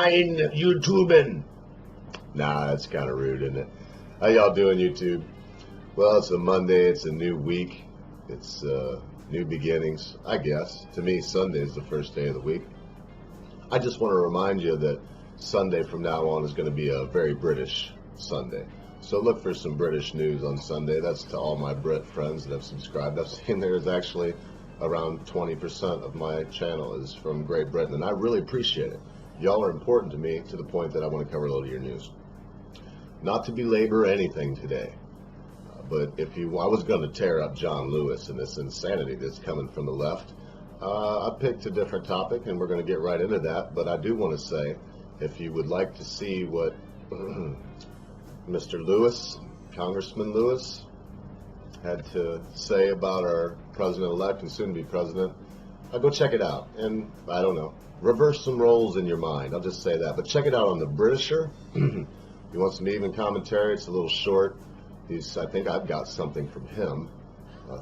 fine YouTubing. Nah, that's kind of rude, isn't it? How y'all doing, YouTube? Well, it's a Monday. It's a new week. It's new beginnings, I guess. To me, Sunday is the first day of the week. I just want to remind you that Sunday from now on is going to be a very British Sunday. So look for some British news on Sunday. That's to all my Brit friends that have subscribed. I've seen there's actually around 20% of my channel is from Great Britain, and I really appreciate it. Y'all are important to me to the point that I want to cover a little of your news. Not to belabor anything today, but I was going to tear up John Lewis and this insanity that's coming from the left. I picked a different topic, and we're going to get right into that, but I do want to say, if you would like to see what Mr. Lewis, Congressman Lewis, had to say about our president-elect and soon-to-be president, go check it out. And, I don't know, reverse some roles in your mind. I'll just say that. But check it out on TheBritisher. You want some even commentary? It's a little short. I think I've got something from him.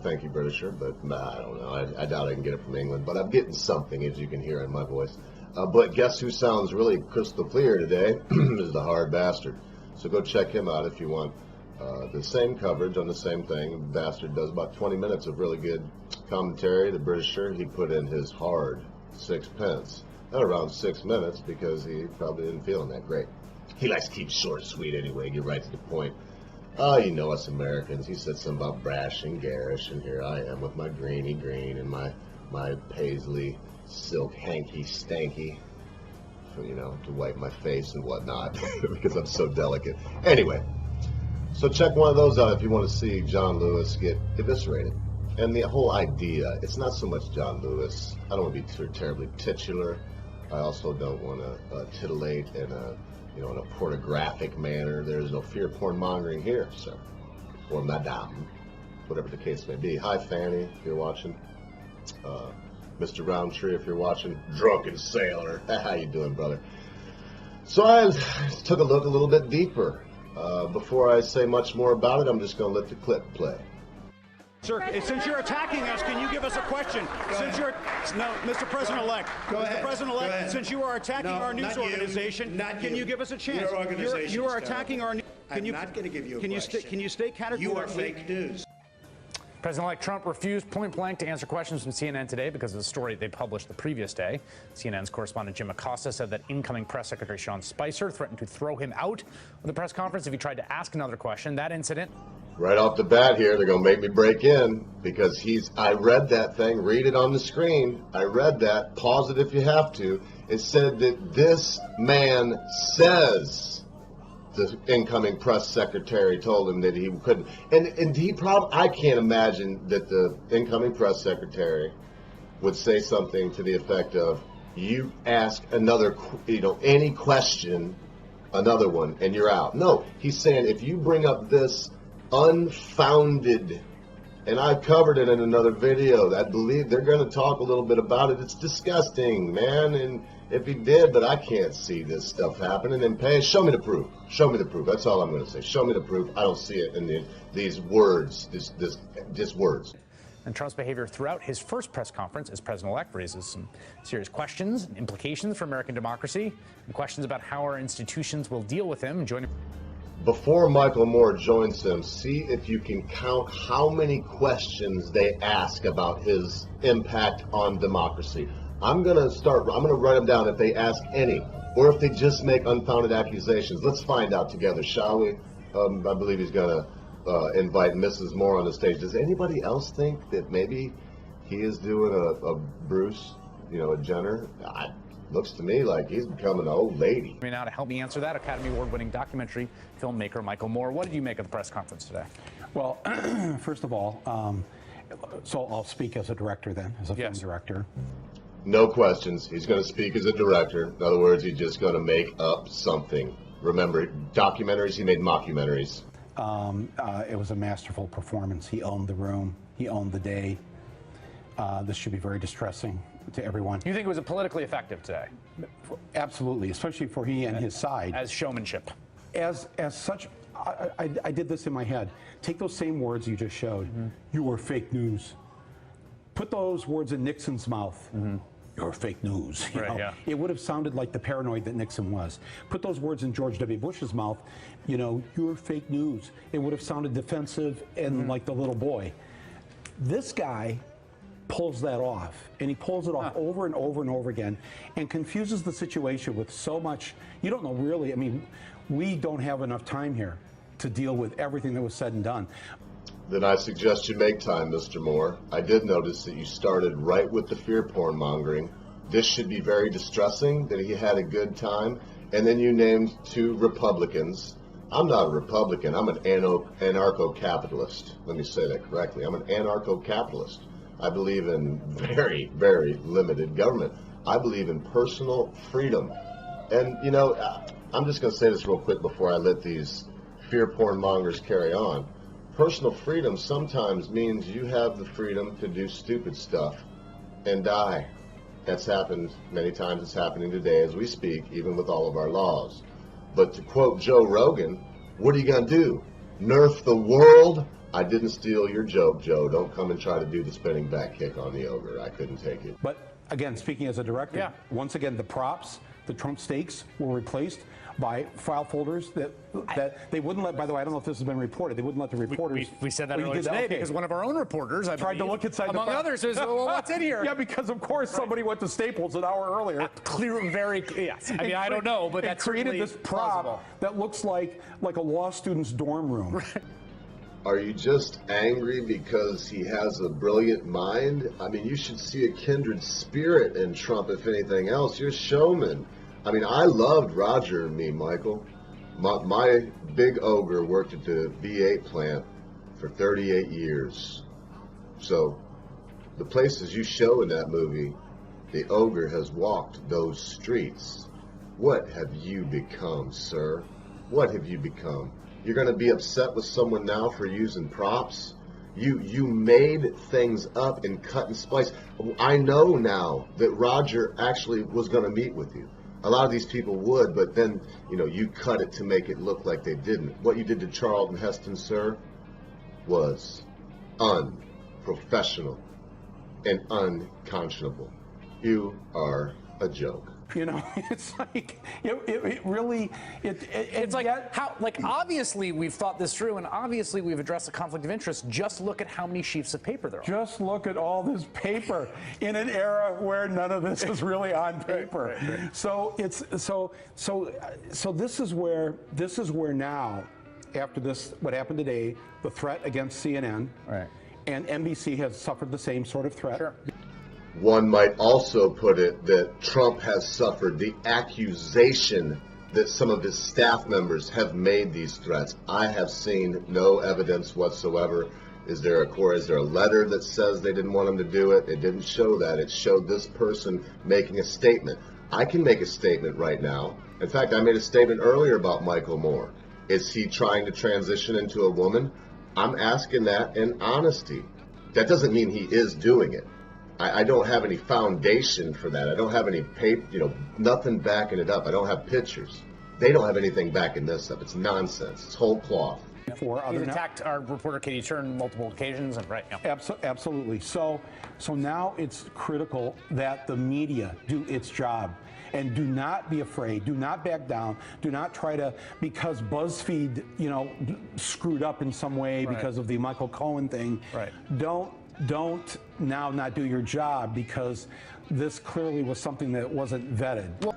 Thank you, Britisher, but I don't know. I doubt I can get it from England. But I'm getting something, as you can hear in my voice. But guess who sounds really crystal clear today? Is the hard bastard. So go check him out if you want the same coverage on the same thing. The bastard does about 20 minutes of really good commentary. The Britisher, he put in his hard 6 pence. Not around 6 minutes because he probably didn't feel that great. He likes to keep short and sweet anyway, get right to the point. Oh, you know us Americans. He said something about brash and garish, and here I am with my greeny green and my paisley silk hanky stanky, you know, to wipe my face and whatnot because I'm so delicate. Anyway, so check one of those out if you want to see John Lewis get eviscerated. And the whole idea, it's not so much John Lewis. I don't want to be too terribly titular. I also don't want to titillate in a pornographic manner. There's no fear porn mongering here, sir, or madame, whatever the case may be. Hi, Fanny, if you're watching. Mr. Roundtree, if you're watching. Drunken Sailor. How you doing, brother? So I took a look a little bit deeper. Before I say much more about it, I'm just going to let the clip play. Sir, since you're attacking us, can you give us a question? Mr. President-elect. Mr. President-elect, since you are attacking our news organization, can you give us a chance? Your organization. You are attacking our news. I'm not going to give you a question. Can you state categorically? You are fake news. President-elect Trump refused point-blank to answer questions from CNN today because of the story they published the previous day. CNN's correspondent Jim Acosta said that incoming press secretary Sean Spicer threatened to throw him out of the press conference if he tried to ask another question. That incident... Right off the bat here, they're going to make me break in because I read that thing, read it on the screen. I read that, pause it if you have to. It said that this man says the incoming press secretary told him that he couldn't. And he I can't imagine that the incoming press secretary would say something to the effect of, you ask another, any question, another one, and you're out. No, he's saying if you bring up this unfounded, and I've covered it in another video. I believe they're going to talk a little bit about it. It's disgusting, man. And if he did, but I can't see this stuff happening. And show me the proof. Show me the proof. That's all I'm going to say. Show me the proof. I don't see it in these words. Just words. And Trump's behavior throughout his first press conference as president-elect raises some serious questions and implications for American democracy, and questions about how our institutions will deal with him. Before Michael Moore joins him, see if you can count how many questions they ask about his impact on democracy. I'm going to write them down if they ask any, or if they just make unfounded accusations. Let's find out together, shall we? I believe he's going to invite Mrs. Moore on the stage. Does anybody else think that maybe he is doing a Bruce, a Jenner? Looks to me like he's becoming an old lady. Now to help me answer that, Academy Award-winning documentary filmmaker Michael Moore. What did you make of the press conference today? Well, first of all, so I'll speak as a director then, as a film director. No questions. He's going to speak as a director. In other words, he's just going to make up something. Remember, documentaries, he made mockumentaries. It was a masterful performance. He owned the room. He owned the day. This should be very distressing to everyone. You think it was politically effective today? Absolutely, especially for he and his side. As showmanship. As such, I did this in my head. Take those same words you just showed. You are fake news. Put those words in Nixon's mouth. you're fake news. You Right, know? yeah. It would have sounded like the paranoid that Nixon was. Put those words in George W. Bush's mouth, you know, you're fake news. It would have sounded defensive and like the little boy. This guy pulls that off, and he pulls it off over and over and over again, and confuses the situation with so much. You don't know really. I mean, we don't have enough time here to deal with everything that was said and done. Then I suggest you make time, Mr. Moore. I did notice that you started right with the fear porn mongering. This should be very distressing that he had a good time. And then you named 2 Republicans. I'm not a Republican. I'm an anarcho-capitalist. Let me say that correctly. I'm an anarcho-capitalist. I believe in very, very limited government. I believe in personal freedom. And, you know, I'm just going to say this real quick before I let these fear porn mongers carry on. Personal freedom sometimes means you have the freedom to do stupid stuff and die. That's happened many times. It's happening today as we speak, even with all of our laws. But to quote Joe Rogan, what are you going to do? Nerf the world? I didn't steal your joke, Joe. Don't come and try to do the spinning back kick on the ogre. I couldn't take it. But again, speaking as a director, once again, the props, the Trump stakes were replaced by file folders that they wouldn't let. By the way, I don't know if this has been reported. They wouldn't let the reporters. We said that earlier today because one of our own reporters, I tried to look inside among the others, says, well, what's in here? Yeah, because of course somebody went to Staples an hour earlier. Clear, very, yes. I mean, I don't know, but that created this prop plausible. that looks like a law student's dorm room. Right. Are you just angry because he has a brilliant mind? I mean, you should see a kindred spirit in Trump, if anything else. You're a showman. I mean, I loved Roger and me, Michael. My big ogre worked at the V8 plant for 38 years. So, the places you show in that movie, the ogre has walked those streets. What have you become, sir? What have you become? You're going to be upset with someone now for using props? You made things up and cut and splice. I know now that Roger actually was going to meet with you. A lot of these people would, but then, you know, you cut it to make it look like they didn't. What you did to Charlton Heston, sir, was unprofessional and unconscionable. You are a joke. You know, it's like it really it's like how obviously we've thought this through and obviously we've addressed the conflict of interest. Just look at how many sheets of paper there are. Just look at all this paper in an era where none of this is really on paper. Right. So it's so this is where now, after this, what happened today, the threat against CNN, right, and NBC has suffered the same sort of threat. Sure. One might also put it that Trump has suffered the accusation that some of his staff members have made these threats. I have seen no evidence whatsoever. Is there a letter that says they didn't want him to do it? It didn't show that. It showed this person making a statement. I can make a statement right now. In fact, I made a statement earlier about Michael Moore. Is he trying to transition into a woman? I'm asking that in honesty. That doesn't mean he is doing it. I don't have any foundation for that. I don't have any paper, nothing backing it up. I don't have pictures. They don't have anything backing this up. It's nonsense. It's whole cloth. He's attacked our reporter Katie Turn multiple occasions, and right. Yeah. Absolutely. So now it's critical that the media do its job. And do not be afraid. Do not back down. Do not try to, because BuzzFeed, screwed up in some way because of the Michael Cohen thing. Right. Don't now not do your job, because this clearly was something that wasn't vetted.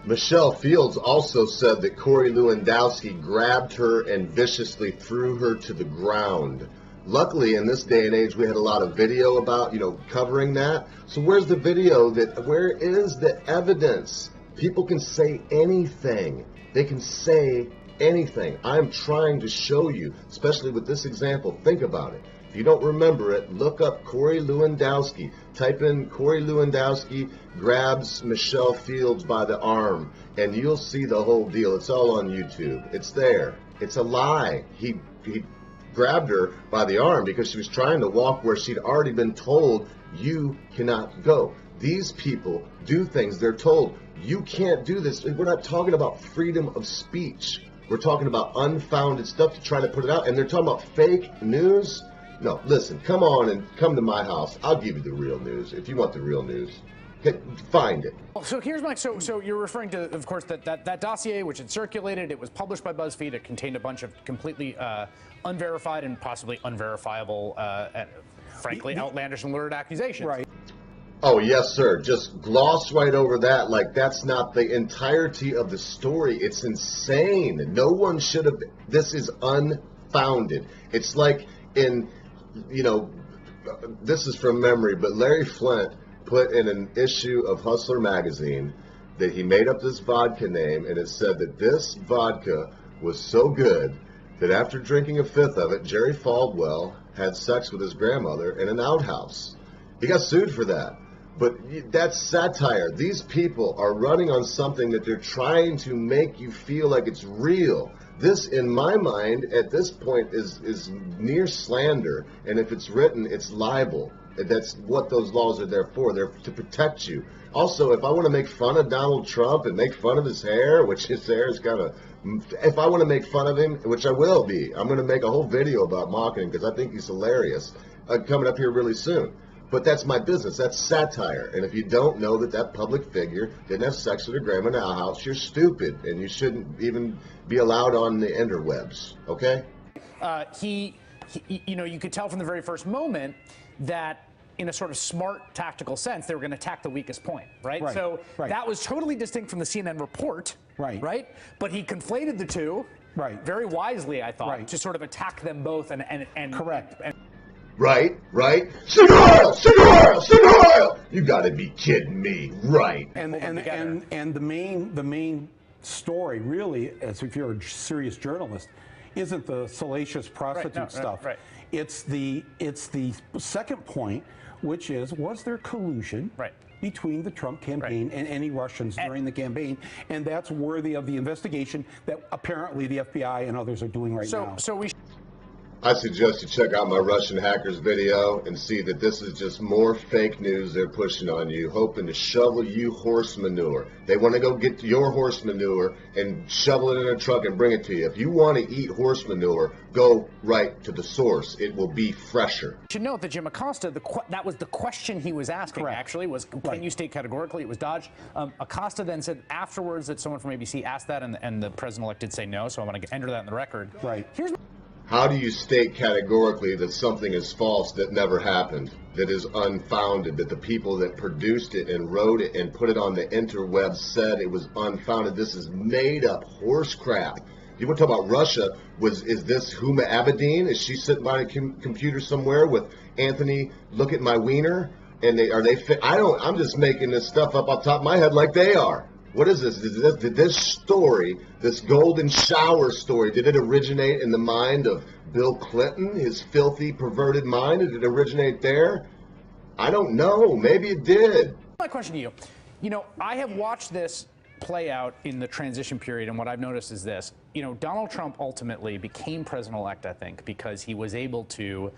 Michelle Fields also said that Corey Lewandowski grabbed her and viciously threw her to the ground. Luckily, in this day and age, we had a lot of video about, covering that. So where's the video? Where is the evidence? People can say anything. They can say anything. I'm trying to show you, especially with this example. Think about it. If you don't remember it, look up Corey Lewandowski. Type in Corey Lewandowski grabs Michelle Fields by the arm, and you'll see the whole deal. It's all on YouTube. It's there. It's a lie. He grabbed her by the arm because she was trying to walk where she'd already been told, you cannot go. These people do things they're told. You can't do this. We're not talking about freedom of speech. We're talking about unfounded stuff to try to put it out. And they're talking about fake news. No, listen, come on and come to my house. I'll give you the real news if you want the real news. Find it. So here's my, so you're referring to, of course, that dossier which had circulated. It was published by BuzzFeed. It contained a bunch of completely unverified and possibly unverifiable, frankly, outlandish and lurid accusations. Right. Oh, yes, sir. Just gloss right over that like that's not the entirety of the story. It's insane. No one should have. This is unfounded. It's like in, you know, this is from memory, but Larry Flint put in an issue of Hustler magazine that he made up this vodka name, and it said that this vodka was so good that after drinking a fifth of it, Jerry Falwell had sex with his grandmother in an outhouse. He got sued for that. But that's satire. These people are running on something that they're trying to make you feel like it's real. This, in my mind, at this point, is near slander. And if it's written, it's libel. That's what those laws are there for. They're to protect you. Also, if I want to make fun of Donald Trump and make fun of his hair, which his hair is kind of... If I want to make fun of him, which I will be, I'm going to make a whole video about mocking him because I think he's hilarious, coming up here really soon. But that's my business. That's satire. And if you don't know that that public figure didn't have sex with her grandma in a house, you're stupid. And you shouldn't even be allowed on the interwebs. Okay? You know, you could tell from the very first moment that in a sort of smart tactical sense, they were going to attack the weakest point, right? So that was totally distinct from the CNN report, right? But he conflated the two, very wisely, I thought, to sort of attack them both and correct. Right. Cigar! You gotta be kidding me, right? And the main story, really, as if you're a serious journalist, isn't the salacious prostitute stuff. It's the second point, which is, was there collusion between the Trump campaign and any Russians during the campaign? And that's worthy of the investigation that apparently the FBI and others are doing now. I suggest you check out my Russian hackers video and see that this is just more fake news they're pushing on you, hoping to shovel you horse manure. They want to go get your horse manure and shovel it in a truck and bring it to you. If you want to eat horse manure, go right to the source. It will be fresher. You should note that Jim Acosta, that was the question he was asking, actually, was can you state categorically? It was dodged. Acosta then said afterwards that someone from ABC asked that, and the president-elect did say no, so I want to enter that in the record. Here's How do you state categorically that something is false that never happened, that is unfounded, that the people that produced it and wrote it and put it on the interweb said it was unfounded? This is made up horse crap. You want to talk about Russia? Is this Huma Abedin? Is she sitting by a computer somewhere with Anthony, look at my wiener? And I'm just making this stuff up off the top of my head like they are. What is this? Did this story, this golden shower story, did it originate in the mind of Bill Clinton, his filthy, perverted mind? Did it originate there? I don't know. Maybe it did. My question to you, you know, I have watched this play out in the transition period, and what I've noticed is this. You know, Donald Trump ultimately became president-elect, I think, because he was able to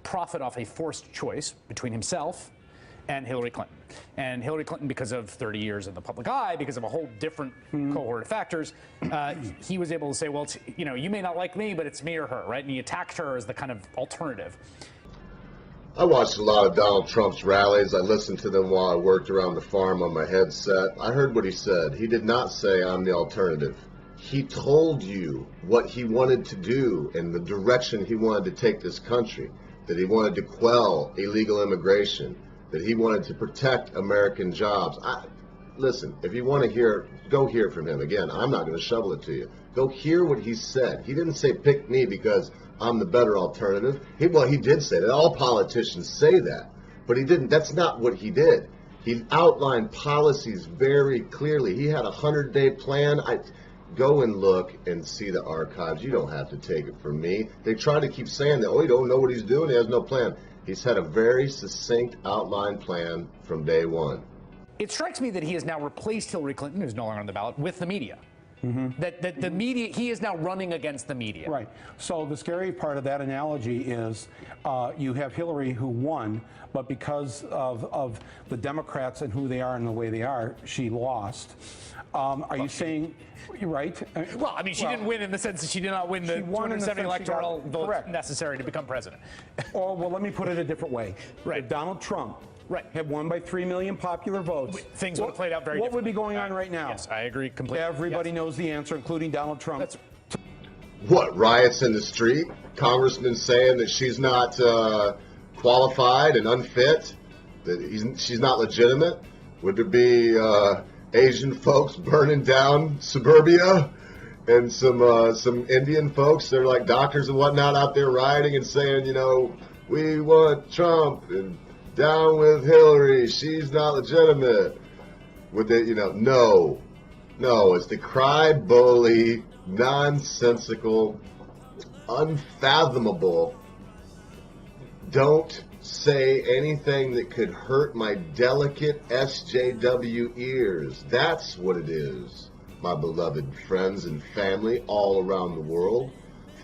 profit off a forced choice between himself and Hillary Clinton. And Hillary Clinton, because of 30 years in the public eye, because of a whole different cohort of factors, he was able to say, well, you know, you may not like me, but it's me or her, right? And he attacked her as the kind of alternative. I watched a lot of Donald Trump's rallies. I listened to them while I worked around the farm on my headset. I heard what he said. He did not say, I'm the alternative. He told you what he wanted to do and the direction he wanted to take this country, that he wanted to quell illegal immigration, that he wanted to protect American jobs. Listen, if you want to hear, go hear from him. Again, I'm not going to shovel it to you. Go hear what he said. He didn't say pick me because I'm the better alternative. He did say that. All politicians say that. But he didn't. That's not what he did. He outlined policies very clearly. He had a 100-day plan. Go and look and see the archives. You don't have to take it from me. They try to keep saying that, oh, you don't know what he's doing. He has no plan. He's had a very succinct outline plan from day one. It strikes me that he has now replaced Hillary Clinton, who's no longer on the ballot, with the media. That the media, he is now running against the media. Right. So the scary part of that analogy is you have Hillary who won, but because of the Democrats and who they are and the way they are, she lost. Are you saying, right? Well, I mean, she didn't win in the sense that she did not win the 270 electoral votes necessary to become president. Or, well, let me put it a different way. If Donald Trump Right. had won by 3 million popular votes, things would have played out very What would differently. be going on right now? Yes, I agree completely. Everybody knows the answer, including Donald Trump. That's What, riots in the street? Congressman saying that she's not qualified and unfit? That she's not legitimate? Would there be Asian folks burning down suburbia? And some Indian folks, they're like doctors and whatnot out there rioting and saying, you know, we want Trump and down with Hillary. She's not legitimate. Would they, you know, no, it's the cry bully, nonsensical, unfathomable. Don't say anything that could hurt my delicate SJW ears. That's what it is, my beloved friends and family all around the world.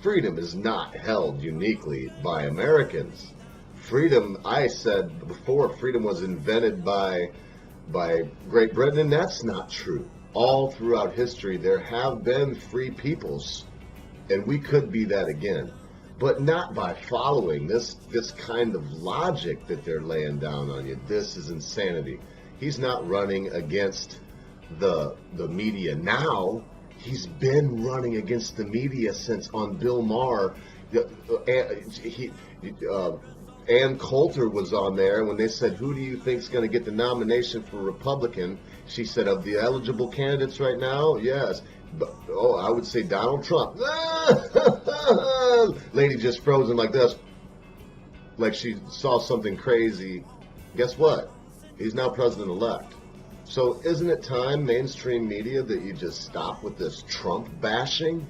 Freedom is not held uniquely by Americans. Freedom, I said before, freedom was invented by Great Britain, and that's not true. All throughout history, there have been free peoples, and we could be that again. But not by following this kind of logic that they're laying down on you. This is insanity. He's not running against the media now. He's been running against the media since on Bill Maher. Ann Coulter was on there when they said, who do you think's going to get the nomination for Republican? She said, of the eligible candidates right now, yes. But, I would say Donald Trump. Lady just frozen like this, like she saw something crazy. Guess what? He's now president-elect. So isn't it time, mainstream media, that you just stop with this Trump bashing?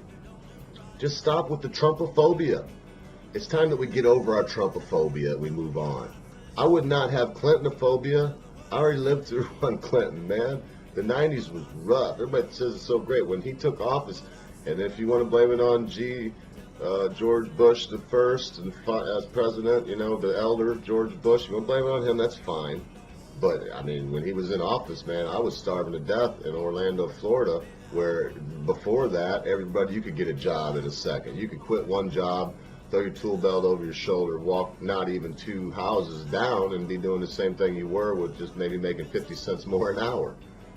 Just stop with the Trumpiphobia. It's time that we get over our Trumpiphobia and we move on. I would not have Clintonophobia. I already lived through on Clinton, man. The 90s was rough. Everybody says it's so great. When he took office, and if you want to blame it on George Bush the first and as president, you know, the elder George Bush, you want to blame it on him, that's fine. But, I mean, when he was in office, man, I was starving to death in Orlando, Florida, where before that, everybody, you could get a job in a second. You could quit one job, throw your tool belt over your shoulder, walk not even 2 houses down and be doing the same thing you were with just maybe making 50 cents more an hour.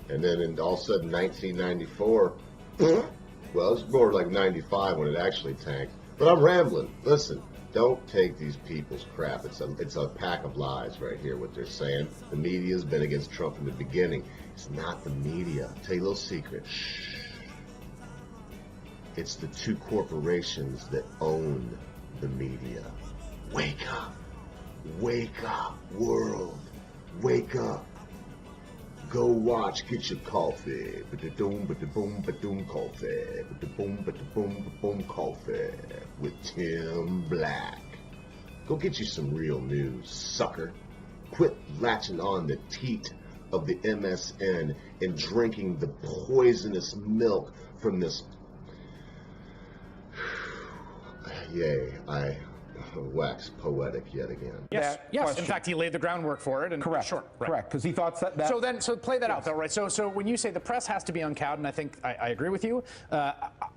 And then all of a sudden, 1994, well, it was more like 95 when it actually tanked. But I'm rambling. Listen, don't take these people's crap. It's a pack of lies right here, what they're saying. The media's been against Trump from the beginning. It's not the media. I'll tell you a little secret. Shh. It's the 2 corporations that own the media. Wake up. Wake up, world. Wake up. Go watch, get your coffee. Ba-da-doom, ba-da-boom, ba-doom, coffee. Ba-da-boom, ba-da-boom, ba-boom, coffee. With Tim Black. Go get you some real news, sucker. Quit latching on the teat of the MSN and drinking the poisonous milk from this. Yay, I wax poetic yet again. Yes, in fact, he laid the groundwork for it. And Correct. Sure, right. Correct. Because he thought that. So play that out, though, right? So when you say the press has to be uncowed, and I think I agree with you.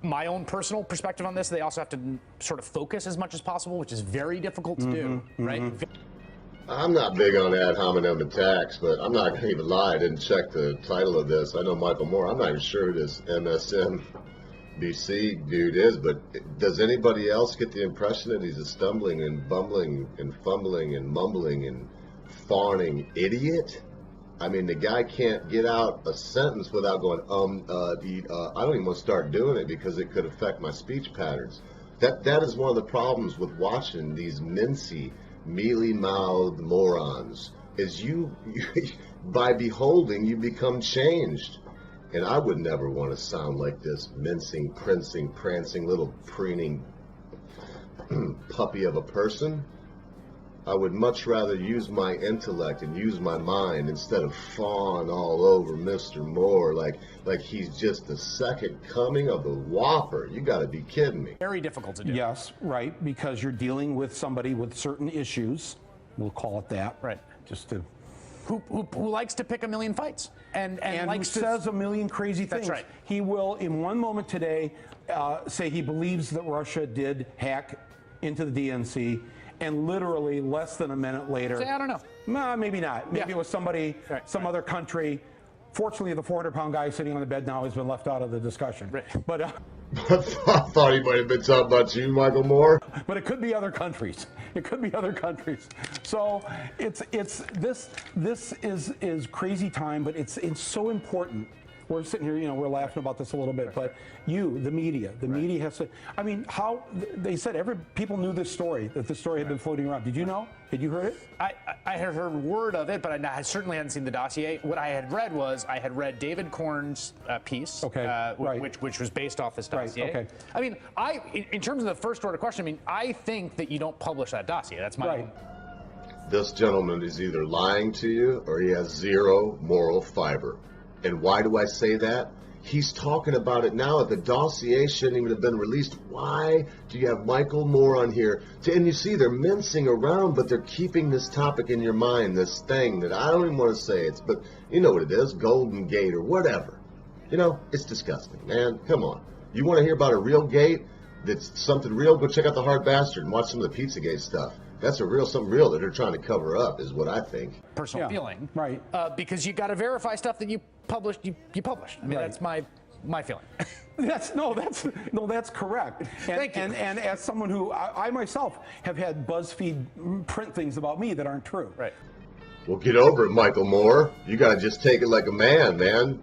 My own personal perspective on this, they also have to sort of focus as much as possible, which is very difficult to do, right? I'm not big on ad hominem attacks, but I'm not going to even lie. I didn't check the title of this. I know Michael Moore. I'm not even sure who this MSNBC dude is, but does anybody else get the impression that he's a stumbling and bumbling and fumbling and mumbling and fawning idiot? I mean, the guy can't get out a sentence without going, I don't even want to start doing it because it could affect my speech patterns. That is one of the problems with watching these mincy, mealy-mouthed morons, is you by beholding, you become changed. And I would never want to sound like this mincing, prancing, little preening puppy of a person. I would much rather use my intellect and use my mind instead of fawn all over Mr. Moore like he's just the second coming of the Whopper. You got to be kidding me. Very difficult to do. Yes, right, because you're dealing with somebody with certain issues. We'll call it that. Right. Just to. Who likes to pick a million fights and likes who says a million crazy things. That's right. He will, in one moment today, say he believes that Russia did hack into the DNC, and literally less than a minute later. Say, I don't know. Nah, maybe not. Maybe it was somebody, some other country. Fortunately, the 400-pound guy sitting on the bed now has been left out of the discussion. Right. But I thought he might have been talking about you, Michael Moore. but it could be other countries. It could be other countries. So it's this is crazy time, but it's so important. We're sitting here, we're laughing about this a little bit, but the media has to. I mean, how they said people knew this story, that this story had been floating around. Did you know? Had you heard it? I had heard word of it, but I certainly hadn't seen the dossier. What I had read was I had read David Korn's piece, which was based off this dossier. Right, okay. I mean, in terms of the first order question, I mean, I think that you don't publish that dossier. That's my. Right. This gentleman is either lying to you or he has zero moral fiber. And why do I say that? He's talking about it now. The dossier shouldn't even have been released. Why do you have Michael Moore on here? And you see, they're mincing around, but they're keeping this topic in your mind, this thing that I don't even want to say it, but you know what it is, Golden Gate or whatever. It's disgusting, man. Come on. You want to hear about a real gate that's something real? Go check out The Hard Bastard and watch some of the Pizzagate stuff. That's something real that they're trying to cover up, is what I think. Personal feeling, right? Because you got to verify stuff that you published. You published. I mean, that's my feeling. That's correct. Thank you. And as someone who I myself have had BuzzFeed print things about me that aren't true. Right. Well, get over it, Michael Moore. You got to just take it like a man, man.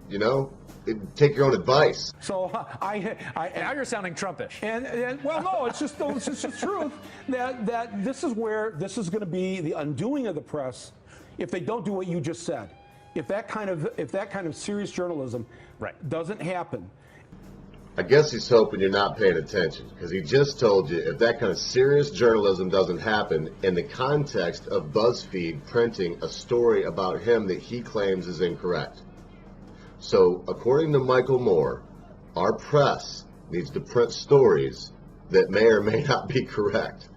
Take your own advice. So now you're sounding Trumpish. And well, no, it's just the truth that this is going to be the undoing of the press if they don't do what you just said. If that kind of serious journalism doesn't happen. I guess he's hoping you're not paying attention, because he just told you if that kind of serious journalism doesn't happen in the context of BuzzFeed printing a story about him that he claims is incorrect. So, according to Michael Moore, our press needs to print stories that may or may not be correct.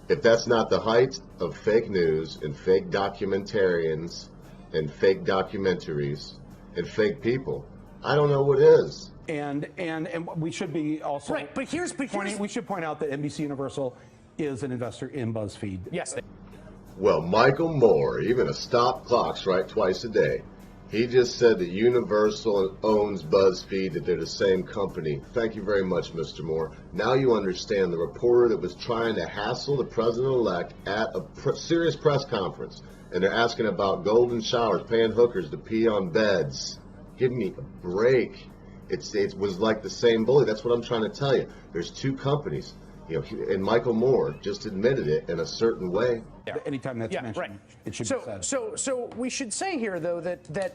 If that's not the height of fake news and fake documentarians and fake documentaries and fake people, I don't know what is. And we should be also we should point out that NBC Universal is an investor in BuzzFeed. Yes. Well, Michael Moore, even a stop clock's right twice a day. He just said that Universal owns BuzzFeed, that they're the same company. Thank you very much, Mr. Moore. Now you understand the reporter that was trying to hassle the president-elect at a serious press conference, and they're asking about golden showers, paying hookers to pee on beds. Give me a break. It was like the same bully. That's what I'm trying to tell you. There's two companies. And Michael Moore just admitted it in a certain way. Yeah. Anytime that's mentioned, it should be said. So we should say here, though, that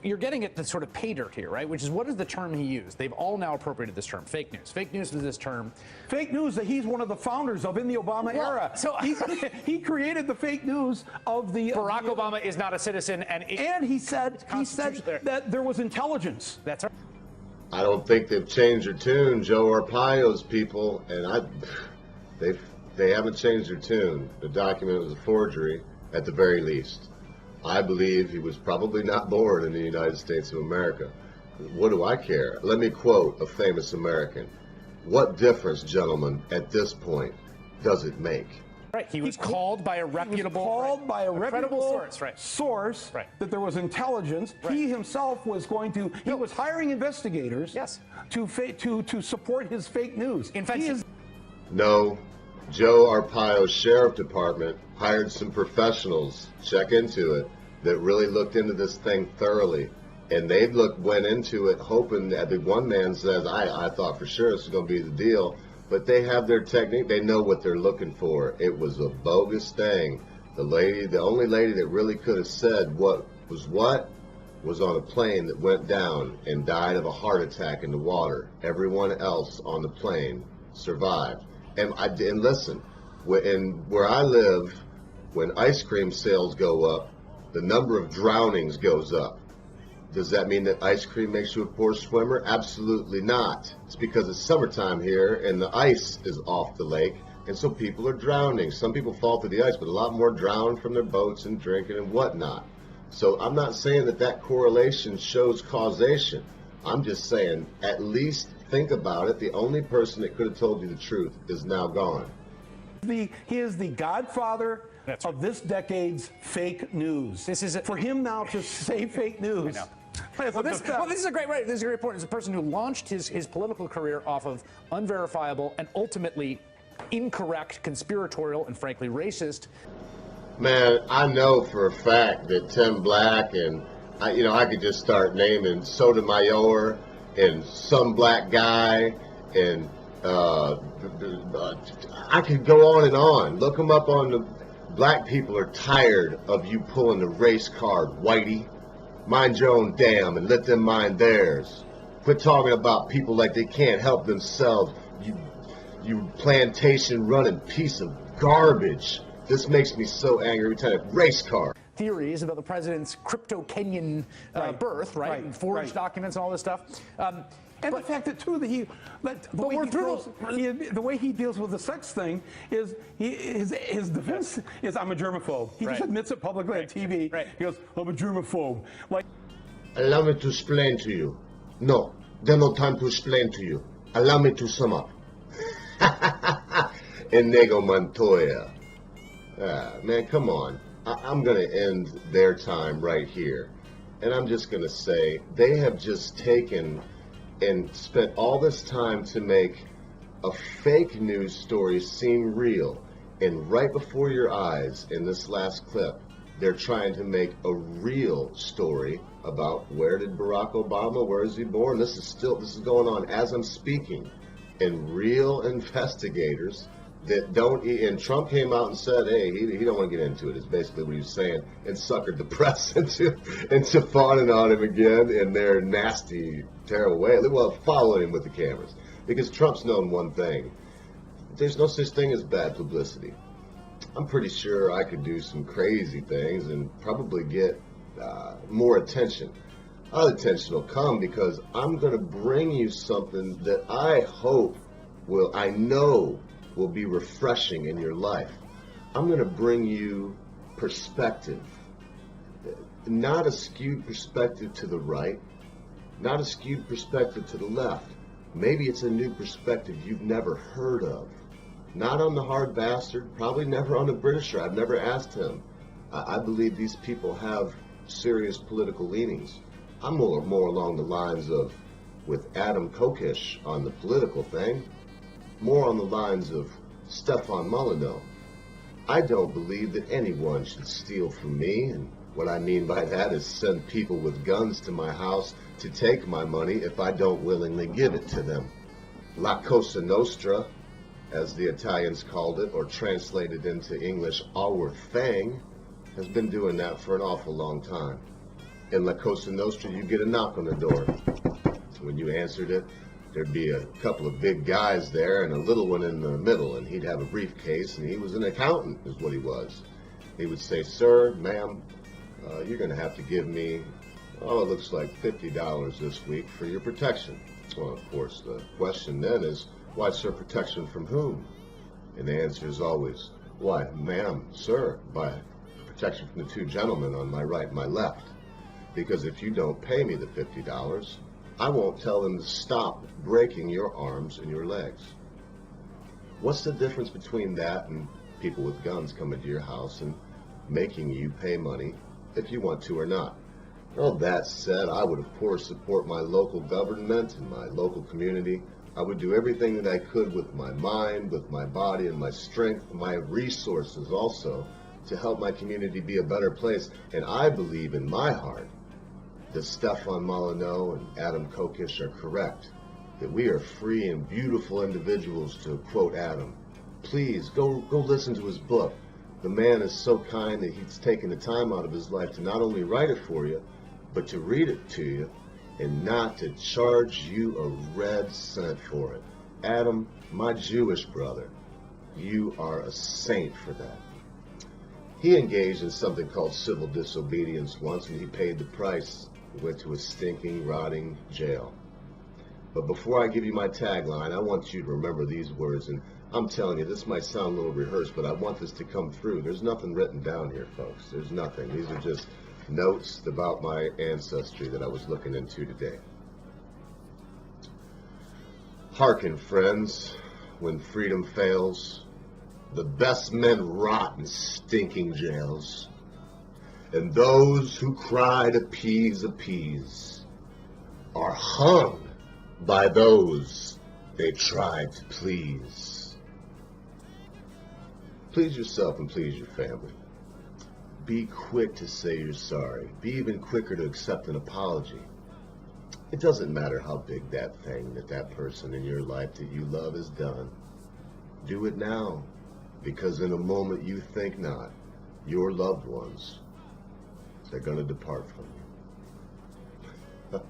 you're getting at the sort of pay dirt here, right? Which is, what is the term he used? They've all now appropriated this term, fake news. Fake news is this term. Fake news that he's one of the founders of in the Obama era. So he created the fake news of the Barack Obama is not a citizen, and he said that there was intelligence. That's right. I don't think they've changed their tune, Joe Arpaio's people, and they haven't changed their tune. The document was a forgery, at the very least. I believe he was probably not born in the United States of America. What do I care? Let me quote a famous American. What difference, gentlemen, at this point, does it make? Right, he was called by a reputable, credible source, that there was intelligence. Right. He himself was he was hiring investigators to support his fake news. In fact, No, Joe Arpaio's sheriff department hired some professionals, check into it, that really looked into this thing thoroughly. And they went into it hoping that the one man says, I thought for sure this was going to be the deal. But they have their technique. They know what they're looking for. It was a bogus thing. The only lady that really could have said what was on a plane that went down and died of a heart attack in the water. Everyone else on the plane survived. And listen, where I live, when ice cream sales go up, the number of drownings goes up. Does that mean that ice cream makes you a poor swimmer? Absolutely not. It's because it's summertime here and the ice is off the lake, and so people are drowning. Some people fall through the ice, but a lot more drown from their boats and drinking and whatnot. So I'm not saying that correlation shows causation. I'm just saying, at least think about it. The only person that could have told you the truth is now gone. He is the godfather of this decade's fake news. This is for him now to say fake news. Well, this is a great point. As a person who launched his political career off of unverifiable and ultimately incorrect, conspiratorial, and frankly racist. Man, I know for a fact that Tim Black and I could just start naming Sotomayor and some black guy and I could go on and on. Look them up on the. Black people are tired of you pulling the race card, whitey. Mind your own damn and let them mind theirs. Quit talking about people like they can't help themselves. You plantation running piece of garbage. This makes me so angry every time. Race card. Theories about the president's crypto-Kenyan birth, right? And forged documents and all this stuff. And the fact that the way he deals with the sex thing is his defense is I'm a germaphobe. He just admits it publicly on TV. He goes, I'm a germaphobe. Allow me to explain to you. No, there's no time to explain to you. Allow me to sum up. Inigo Montoya. Man, come on. I'm going to end their time right here. And I'm just going to say they have just taken and spent all this time to make a fake news story seem real. And right before your eyes in this last clip, they're trying to make a real story about where did Barack Obama, where is he born? This is going on as I'm speaking. And real investigators that don't, and Trump came out and said, hey, he don't want to get into it, is basically what he was saying, and suckered the press into fawning on him again in their nasty, terrible way. Well, following him with the cameras. Because Trump's known one thing. There's no such thing as bad publicity. I'm pretty sure I could do some crazy things and probably get more attention. Other attention will come because I'm going to bring you something that I know will be refreshing in your life. I'm going to bring you perspective. Not a skewed perspective to the right, not a skewed perspective to the left. Maybe it's a new perspective you've never heard of. Not on the hard bastard, probably never on the Britisher. I've never asked him. I believe these people have serious political leanings. I'm more along the lines of, with Adam Kokesh on the political thing, more on the lines of Stefan Molyneux. I don't believe that anyone should steal from me, and what I mean by that is send people with guns to my house to take my money if I don't willingly give it to them. La Cosa Nostra, as the Italians called it, or translated into English, our thing, has been doing that for an awful long time. In La Cosa Nostra, you get a knock on the door. When you answered it, there'd be a couple of big guys there and a little one in the middle, and he'd have a briefcase, and he was an accountant, is what he was. He would say, sir, ma'am, you're going to have to give me, it looks like $50 this week for your protection. Well, of course, the question then is, why, sir, protection from whom? And the answer is always, why, ma'am, sir, by protection from the two gentlemen on my right and my left. Because if you don't pay me the $50, I won't tell them to stop breaking your arms and your legs. What's the difference between that and people with guns coming to your house and making you pay money if you want to or not? All that said, I would of course support my local government and my local community. I would do everything that I could with my mind, with my body and my strength, my resources also, to help my community be a better place. And I believe in my heart that Stefan Molyneux and Adam Kokesh are correct, that we are free and beautiful individuals, to quote Adam. Please, go listen to his book. The man is so kind that he's taken the time out of his life to not only write it for you, but to read it to you, and not to charge you a red cent for it. Adam, my Jewish brother, you are a saint for that. He engaged in something called civil disobedience once, and he paid the price. He went to a stinking, rotting jail. But before I give you my tagline, I want you to remember these words, and I'm telling you, this might sound a little rehearsed, but I want this to come through. There's nothing written down here, folks. There's nothing. These are just notes about my ancestry that I was looking into today. Hearken, friends, when freedom fails, The best men rot in stinking jails, and those who cry to appease are hung by those they tried to please. Please yourself and please your family. Be quick to say you're sorry. Be even quicker to accept an apology. It doesn't matter how big that thing that person in your life that you love has done. Do it now, because in a moment you think not, your loved ones, they're going to depart from you.